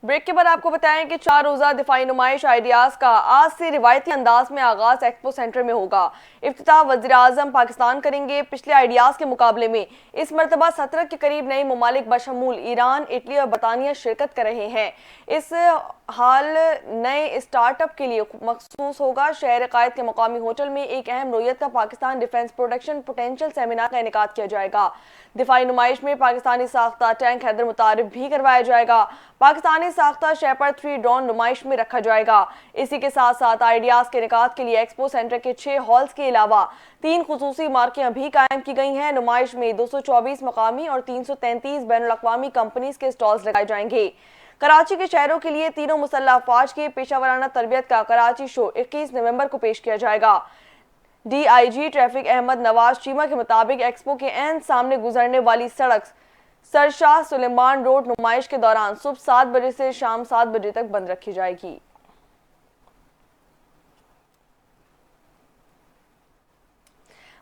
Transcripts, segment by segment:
Break کے بعد آپ کو بتائیں کہ 4 روزہ دفاعی نمائش آئیڈیاز کا آج سے روایتی انداز میں آغاز ایکسپو سینٹر میں ہوگا۔ افتتاح وزیر اعظم پاکستان کریں گے۔ پچھلے آئیڈیاز کے مقابلے میں اس مرتبہ 17 کے قریب نئے ممالک بشمول ایران، اٹلی اور برطانیہ شرکت کر رہے ہیں۔ اس حال نئے اسٹارٹ اپ کے لیے مخصوص ہوگا۔ شہر قائد کے مقامی ہوٹل میں ایک اہم نوعیت کا Pakistan defence production potential seminar کا انعقاد کیا جائے گا۔ دفاعی نمائش میں پاکستانی ساختہ ٹینک حیدر متعارف بھی کروایا جائے گا۔ پاکستانی ساختہ شیپرڈ 3 ڈرون نمائش میں رکھا جائے گا۔ اسی کے ساتھ ساتھ آئیڈیاز کے انعقاد کے لیے ایکسپو سینٹر کے 6 ہالز کے علاوہ 3 خصوصی مارکیاں بھی قائم کی گئی ہیں۔ نمائش میں 224 مقامی اور 333 بین الاقوامی کمپنیز کے سٹالز لگائے جائیں گے۔ کراچی کے شہروں کے لیے تینوں مسلح افواج کے پیشہ ورانہ تربیت کا کراچی شو 21 نومبر کو پیش کیا جائے گا۔ D I G traffic Ahmad Nawaz Cheema کے مطابق ایکسپو کے عین سامنے گزرنے والی سڑک سر شاہ سلیمان روڈ نمائش کے دوران صبح 7 بجے سے شام 7 بجے تک بند رکھی جائے گی۔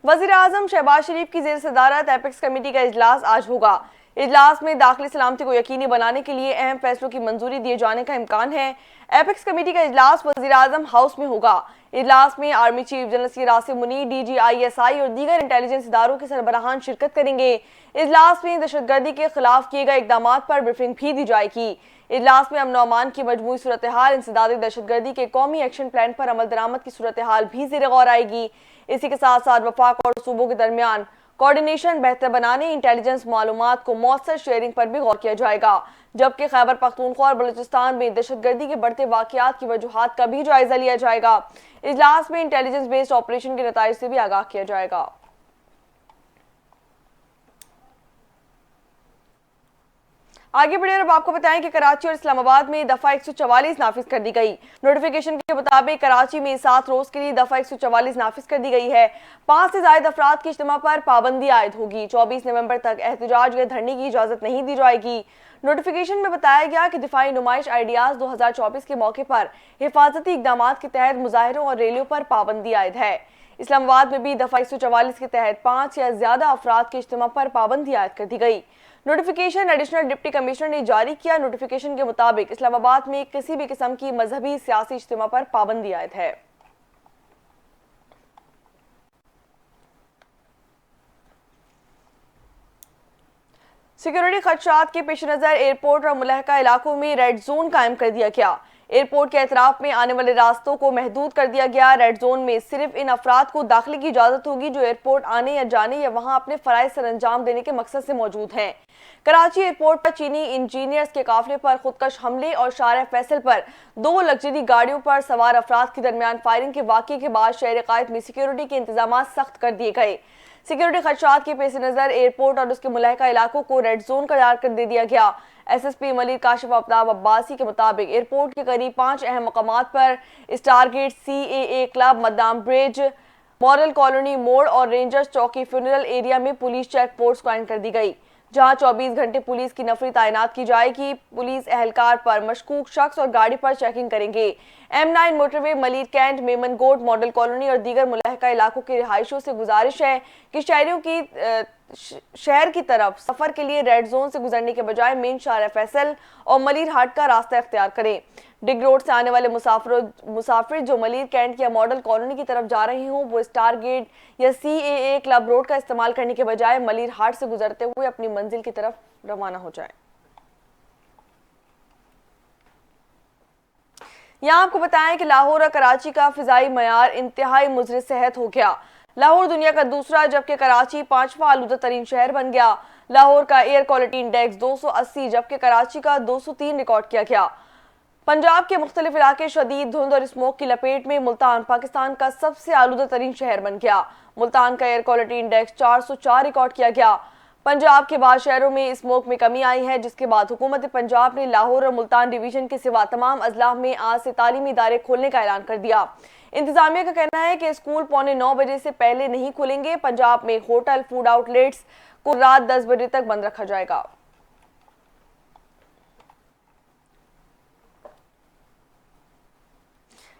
وزیر اعظم شہباز شریف کی زیر صدارت ایپیکس کمیٹی کا اجلاس آج ہوگا۔ اجلاس میں داخلی سلامتی کو یقینی بنانے کے لیے اہم فیصلوں کی منظوری دیے جانے کا امکان ہے۔ ایپیکس کمیٹی کا اجلاس وزیر اعظم ہاؤس میں ہوگا۔ اجلاس میں army chief general Syed Asim Munir, D G I S I اور دیگر انٹیلیجنس اداروں کے سربراہان شرکت کریں گے۔ اجلاس میں دہشت گردی کے خلاف کیے گئے اقدامات پر بریفنگ بھی دی جائے گی۔ اجلاس میں امن و امان کی مجموعی صورتحال، انسدادی دہشت گردی کے قومی ایکشن پلان پر عمل درآمد کی صورتحال بھی زیر غور آئے گی۔ اسی کے ساتھ ساتھ وفاق اور صوبوں کے درمیان کوارڈینیشن بہتر بنانے، انٹیلیجنس معلومات کو مؤثر شیئرنگ پر بھی غور کیا جائے گا، جبکہ خیبر پختونخوا اور بلوچستان میں دہشت گردی کے بڑھتے واقعات کی وجوہات کا بھی جائزہ لیا جائے گا۔ اجلاس میں انٹیلیجنس بیسڈ آپریشن کے نتائج سے بھی آگاہ کیا جائے گا۔ آگے بڑھے اور اب آپ کو بتائیں کہ کراچی اور اسلام آباد میں دفعہ 144 نافذ کر دی گئی۔ نوٹیفیکیشن کے مطابق کراچی میں 7 روز کے لیے دفعہ 144 نافذ کر دی گئی ہے۔ 5 سے زائد افراد کے اجتماع پر پابندی عائد ہوگی۔ 24 نومبر تک احتجاج یا دھرنے کی اجازت نہیں دی جائے گی۔ نوٹیفیکیشن میں بتایا گیا کہ دفاعی نمائش آئیڈیاز 2024 کے موقع پر حفاظتی اقدامات کے تحت مظاہروں اور ریلیوں پر پابندی عائد ہے۔ اسلام آباد میں بھی دفعہ 144 کے تحت 5 یا زیادہ افراد کے اجتماع پر پابندی عائد کر دی گئی۔ نوٹیفیکیشن ایڈیشنل ڈپٹی کمشنر نے جاری کیا۔ نوٹیفیکیشن کے مطابق اسلام آباد میں کسی بھی قسم کی مذہبی سیاسی اجتماع پر پابندی عائد ہے۔ سیکیورٹی خدشات کے پیش نظر ایئرپورٹ اور ملحقہ علاقوں میں ریڈ زون قائم کر دیا گیا۔ ایئرپورٹ کے اطراف میں آنے والے راستوں کو محدود کر دیا گیا۔ ریڈ زون میں صرف ان افراد کو داخلے کی اجازت ہوگی جو ایئرپورٹ آنے یا جانے یا وہاں اپنے فرائض سر انجام دینے کے مقصد سے موجود ہیں۔ کراچی ایئرپورٹ پر چینی انجینئرز کے قافلے پر خودکش حملے اور شارع فیصل پر 2 لگژری گاڑیوں پر سوار افراد کے درمیان فائرنگ کے واقعے کے بعد شہر قائد میں سیکیورٹی کے انتظامات سخت کر دیے گئے۔ سیکیورٹی خدشات کے پیش نظر ایئرپورٹ اور اس کے ملحقہ علاقوں کو ریڈ زون قرار کر دے دیا گیا۔ S S P Malir Kashif Aftab Abbasi کے مطابق ایئرپورٹ کے قریب 5 اہم مقامات پر star gate, C A A club, مدام برج، مورل کالونی موڑ اور رینجرز چوکی فیونرل ایریا میں پولیس چیک پوسٹ قائم کر دی گئی، جہاں 24 گھنٹے پولیس کی نفری تعینات کی جائے گی۔ پولیس اہلکار پر مشکوک شخص اور گاڑی پر چیکنگ کریں گے۔ M9 موٹر وے، ملیر کینٹ، میمن گوٹ، ماڈل کالونی اور دیگر ملحقہ علاقوں کے رہائشیوں سے گزارش ہے کہ شہریوں کی شہر کی طرف سفر کے لیے ریڈ زون سے گزرنے کے بجائے مین شارع فیصل اور ملیر ہاٹ کا راستہ اختیار کریں۔ ڈگ روڈ سے آنے والے مسافر جو ملیر کینٹ یا ماڈل کالونی کی طرف جا رہے ہوں وہ اسٹار گیٹ یا سی اے اے کلب روڈ کا استعمال کرنے کے بجائے ملیر ہاٹ سے گزرتے ہوئے اپنی منزل کی طرف روانہ ہو جائیں۔ یہاں آپ کو بتائیں کہ لاہور اور کراچی کا فضائی معیار انتہائی مضر صحت ہو گیا۔ لاہور دنیا کا دوسرا جبکہ کراچی 5واں آلودہ ترین شہر بن گیا۔ لاہور کا ایئر کوالٹی انڈیکس 280 جبکہ کراچی کا 203 ریکارڈ کیا گیا۔ پنجاب کے مختلف علاقے شدید دھند اور اسموک کی لپیٹ میں۔ ملتان پاکستان کا سب سے آلودہ ترین شہر بن گیا۔ ملتان کا ایئر کوالٹی انڈیکس 404 ریکارڈ کیا گیا۔ پنجاب کے بعض شہروں میں اسموک میں کمی آئی ہے، جس کے بعد حکومت پنجاب نے لاہور اور ملتان ڈویژن کے سوا تمام اضلاع میں آج سے تعلیمی ادارے کھولنے کا اعلان کر دیا۔ انتظامیہ کا کہنا ہے کہ اسکول 9:15 بجے سے پہلے نہیں کھلیں گے۔ پنجاب میں ہوٹل، فوڈ آؤٹ لیٹس کو رات 10 بجے تک بند رکھا جائے گا۔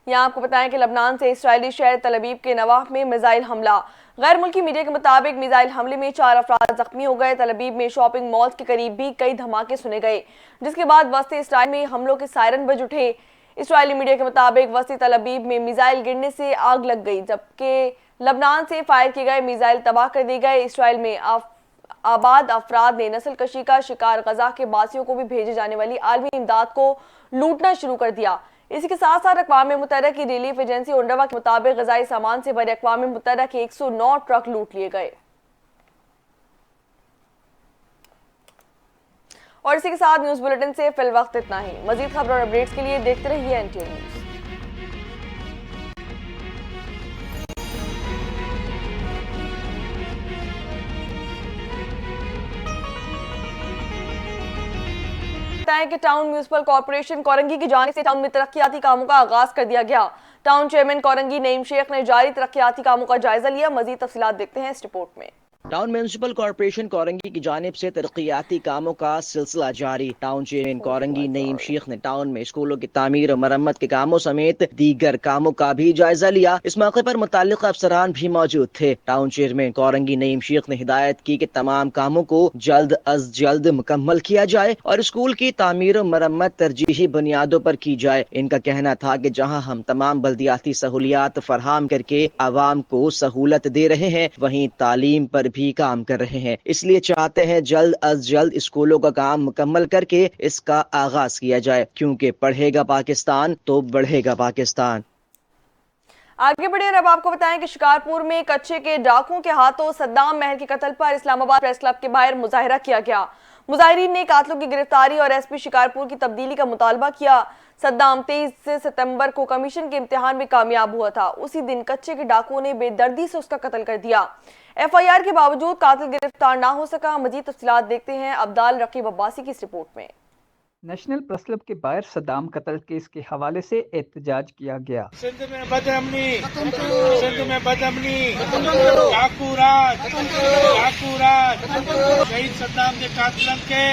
یہاں آپ کو بتائیں کہ لبنان سے اسرائیلی شہر تل ابیب کے نواح میں میزائل حملہ۔ غیر ملکی میڈیا کے مطابق میزائل حملے میں 4 افراد زخمی ہو گئے۔ تل ابیب میں شاپنگ مالز کے قریب بھی کئی دھماکے سنے گئے، جس کے بعد وسط اسرائیل میں حملوں کے سائرن بج اٹھے۔ اسرائیلی میڈیا کے مطابق وسط تل ابیب میں میزائل گرنے سے آگ لگ گئی، جبکہ لبنان سے فائر کیے گئے میزائل تباہ کر دیے گئے۔ اسرائیل میں آباد افراد نے نسل کشی کا شکار غزہ کے باسیوں کو بھی بھیجے جانے والی عالمی امداد کو لوٹنا شروع کر دیا۔ اسی کے ساتھ ساتھ اقوام متحدہ کی ریلیف ایجنسی اونروا کے مطابق غذائی سامان سے بھرے اقوام متحدہ کے 109 ٹرک لوٹ لیے گئے۔ اور اسی کے ساتھ نیوز بلیٹن سے فی الوقت اتنا ہی۔ مزید خبر اور اپڈیٹس کے لیے دیکھتے رہیے NTN نیوز۔ بتائیں کہ ٹاؤن میونسپل کارپوریشن کورنگی کی جانب سے ٹاؤن میں ترقیاتی کاموں کا آغاز کر دیا گیا۔ ٹاؤن چیئرمین کورنگی نعیم شیخ نے جاری ترقیاتی کاموں کا جائزہ لیا۔ مزید تفصیلات دیکھتے ہیں اس رپورٹ میں۔ ٹاؤن میونسپل کارپوریشن کورنگی کی جانب سے ترقیاتی کاموں کا سلسلہ جاری۔ ٹاؤن چیئرمین کورنگی نعیم شیخ نے ٹاؤن میں اسکولوں کی تعمیر اور مرمت کے کاموں سمیت دیگر کاموں کا بھی جائزہ لیا۔ اس موقع پر متعلقہ افسران بھی موجود تھے۔ ٹاؤن چیئرمین کورنگی نعیم شیخ نے ہدایت کی کہ تمام کاموں کو جلد از جلد مکمل کیا جائے اور اسکول کی تعمیر و مرمت ترجیحی بنیادوں پر کی جائے۔ ان کا کہنا تھا کہ جہاں ہم تمام بلدیاتی سہولیات فراہم کر کے عوام کو سہولت دے رہے ہیں، وہیں تعلیم پر بھی کام کر رہے ہیں، اس لیے چاہتے ہیں جلد از جلد اسکولوں کا کام مکمل کر کے اس کا آغاز کیا جائے، کیونکہ پڑھے گا پاکستان تو بڑھے گا پاکستان۔ آگے بڑھے اور اب آپ کو بتائیں کہ شکارپور میں کچے کے ڈاکوؤں کے ہاتھوں صدام محل کے قتل پر اسلام آباد پریس کلب کے باہر مظاہرہ کیا گیا۔ مظاہرین نے قاتلوں کی گرفتاری اور ایس پی شکارپور کی تبدیلی کا مطالبہ کیا۔ صدام 23 ستمبر کو کمیشن کے امتحان میں کامیاب ہوا تھا۔ اسی دن کچے کے ڈاکوؤں نے بے دردی سے اس کا قتل کر دیا۔ FIR کے باوجود قاتل گرفتار نہ ہو سکا۔ مزید تفصیلات دیکھتے ہیں عبدال رقیب عباسی کی اس رپورٹ میں۔ نیشنل پریس کلب کے باہر صدام قتل کیس کے حوالے سے احتجاج کیا گیا۔ سندھ میں بد امنی، سندھ میں بد امنی، ڈاکو راج، شہید صدام کے قاتلوں کے،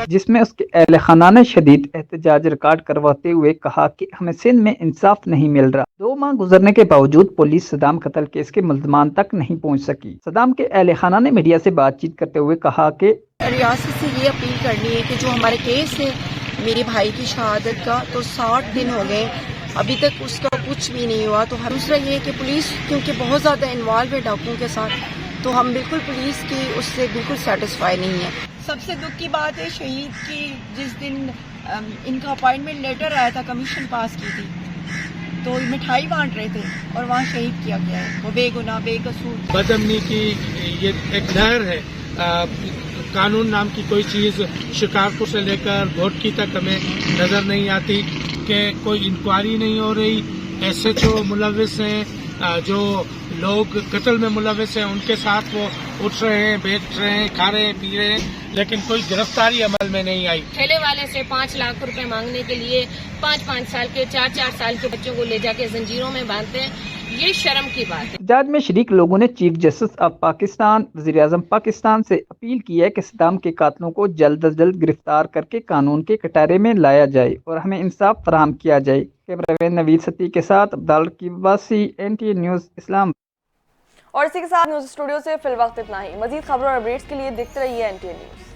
جس میں اس کے اہل خانہ نے شدید احتجاج ریکارڈ کرواتے ہوئے کہا کہ ہمیں سندھ میں انصاف نہیں مل رہا۔ 2 ماہ گزرنے کے باوجود پولیس صدام قتل کیس کے ملزمان تک نہیں پہنچ سکی۔ صدام کے اہل خانہ نے میڈیا سے بات چیت کرتے ہوئے کہا کہ ریاست سے یہ اپیل کرنی ہے کہ جو ہمارے کیس ہے میرے بھائی کی شہادت کا، تو 60 دن ہو گئے، ابھی تک اس کا کچھ بھی نہیں ہوا۔ تو دوسرا یہ کہ پولیس کیونکہ بہت زیادہ انوالو ہے ڈاکوؤں کے ساتھ، تو ہم بالکل پولیس کی اس سے بالکل سیٹسفائی نہیں ہے۔ سب سے دکھ کی بات ہے شہید کی جس دن ان کا اپائنٹمنٹ لیٹر آیا تھا، کمیشن پاس کی تھی، تو مٹھائی بانٹ رہے تھے اور وہاں شہید کیا گیا ہے، وہ بے گناہ بے قصور۔ بد امنی کی یہ ایک لہر ہے، قانون نام کی کوئی چیز شکارپور سے لے کر گھوٹکی تک ہمیں نظر نہیں آتی، کہ کوئی انکوائری نہیں ہو رہی۔ SHO ملوث ہیں، جو لوگ قتل میں ملوث ہیں ان کے ساتھ وہ اٹھ رہے ہیں، بیٹھ رہے ہیں، کھا رہے ہیں، پی رہے ہیں، لیکن کوئی گرفتاری عمل میں نہیں آئی۔ ٹھیلے والے سے 5 لاکھ روپے مانگنے کے لیے 5 سال کے 4 سال کے بچوں کو لے جا کے زنجیروں میں باندھتے ہیں، یہ شرم کی بات ہے۔ احتجاج میں شریک لوگوں نے چیف جسٹس آف پاکستان، وزیر اعظم پاکستان سے اپیل کی ہے کہ صدام کے قاتلوں کو جلد از جلد گرفتار کر کے قانون کے کٹارے میں لایا جائے اور ہمیں انصاف فراہم کیا جائے۔ کیمرہ مین نوید ستی کے ساتھ عبدال رقیب عباسی، NTN نیوز اسلام۔ اور اسی کے ساتھ نیوز اسٹوڈیو سے فی الوقت اتنا ہی۔ مزید خبروں اور اپڈیٹس کے لیے دیکھتے رہیے NTN نیوز۔